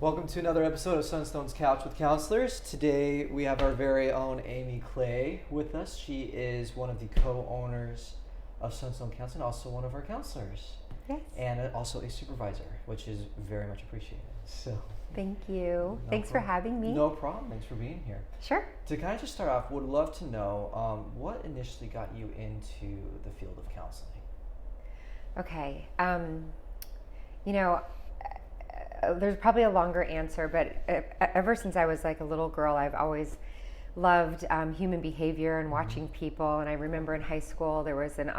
Welcome to another episode of Sunstone's Couch with Counselors. Today we have our very own Amy Clay with us. She is one of the co-owners of Sunstone Counseling, also one of our counselors. Yes. And also a supervisor, which is very much appreciated. So, thank you. Thanks for having me. No problem. Thanks for being here. Sure. To kind of just start off, would love to know what initially got you into the field of counseling? Okay. There's probably a longer answer, but ever since I was like a little girl, I've always loved human behavior and watching people. And I remember in high school, there was an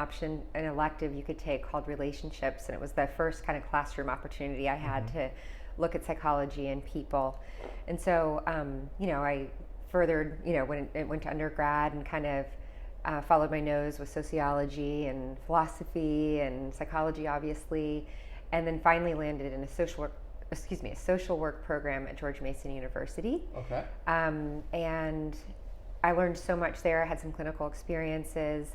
elective you could take called relationships. And it was the first kind of classroom opportunity I had to look at psychology and people. And so, I furthered, went to undergrad and kind of followed my nose with sociology and philosophy and psychology, obviously. And then finally landed in a social work program at George Mason University. Okay. And I learned so much there. I had some clinical experiences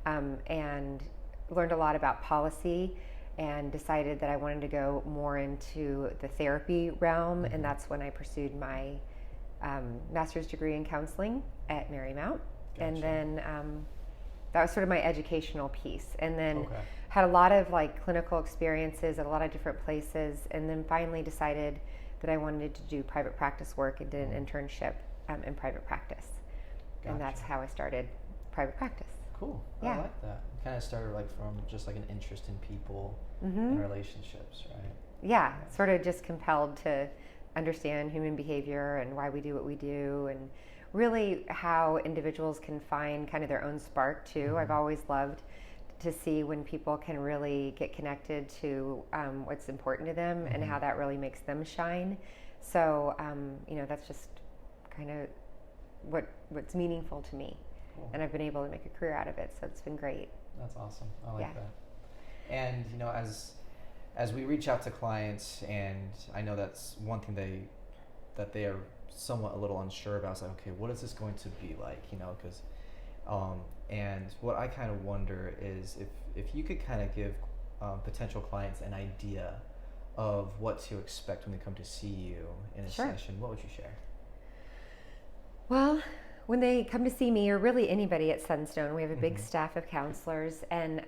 and learned a lot about policy and decided that I wanted to go more into the therapy realm. And that's when I pursued my master's degree in counseling at Marymount. Gotcha. And then that was sort of my educational piece. And then had a lot of like clinical experiences at a lot of different places, and then finally decided that I wanted to do private practice work and did an internship in private practice. Gotcha. And that's how I started private practice. Cool. Yeah. I like that. It kind of started like from just like an interest in people and relationships, right? Yeah, sort of just compelled to understand human behavior and why we do what we do, and really how individuals can find kind of their own spark too. I've always loved to see when people can really get connected to what's important to them and how that really makes them shine. So, that's just kind of what's meaningful to me. Cool. And I've been able to make a career out of it, so it's been great. That's awesome. I like that. And as we reach out to clients, and I know that's one thing that they are somewhat a little unsure about. It's like, okay, what is this going to be like? Because and what I kind of wonder is if you could kind of give potential clients an idea of what to expect when they come to see you in a session, what would you share? Well, when they come to see me, or really anybody at Sunstone, we have a big staff of counselors, and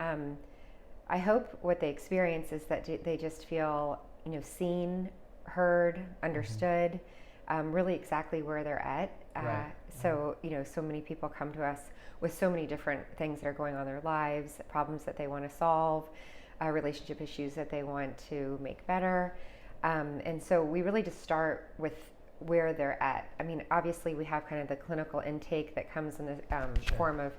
I hope what they experience is that they just feel, seen, heard, understood, really exactly where they're at. Right. So, so many people come to us with so many different things that are going on in their lives, problems that they want to solve, relationship issues that they want to make better. And so we really just start with where they're at. I mean, obviously we have kind of the clinical intake that comes in the form of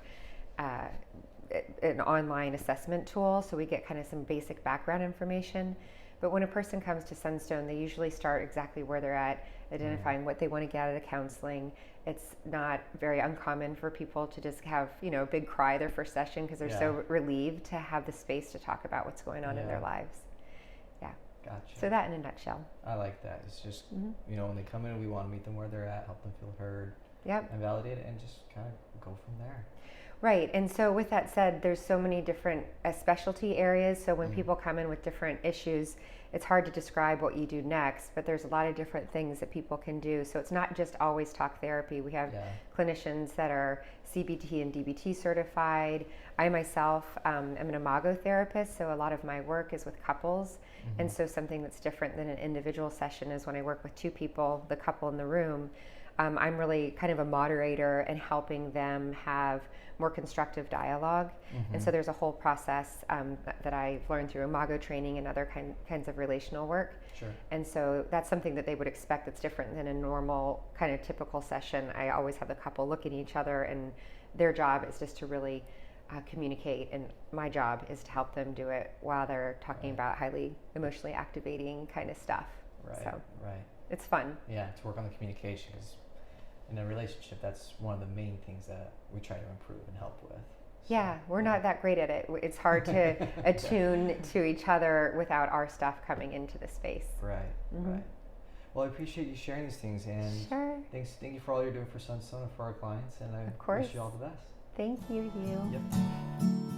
an online assessment tool. So we get kind of some basic background information. But when a person comes to Sunstone, they usually start exactly where they're at, identifying what they want to get out of the counseling. It's not very uncommon for people to just have, a big cry their first session because they're so relieved to have the space to talk about what's going on in their lives. Yeah. Gotcha. So that in a nutshell. I like that. It's just, when they come in, we want to meet them where they're at, help them feel heard, and validated, and just kind of go from there. Right. And so with that said, there's so many different specialty areas. So when people come in with different issues, it's hard to describe what you do next, but there's a lot of different things that people can do. So it's not just always talk therapy. We have clinicians that are CBT and DBT certified. I myself am an imago therapist, so a lot of my work is with couples. And so something that's different than an individual session is when I work with two people, the couple in the room, I'm really kind of a moderator and helping them have more constructive dialogue. And so there's a whole process that I've learned through imago training and other kinds of relational work. Sure. And so that's something that they would expect that's different than a normal kind of typical session. I always have the couple look at each other, and their job is just to really communicate, and my job is to help them do it while they're talking about highly emotionally activating kind of stuff. So it's fun. Yeah, to work on the communication, because in a relationship, that's one of the main things that we try to improve and help with. So, yeah, we're not that great at it. It's hard to attune to each other without our stuff coming into the space. Right. Well, I appreciate you sharing these things, and thank you for all you're doing for Sunstone and for our clients, and I wish you all the best. Thank you, Hugh. Yep.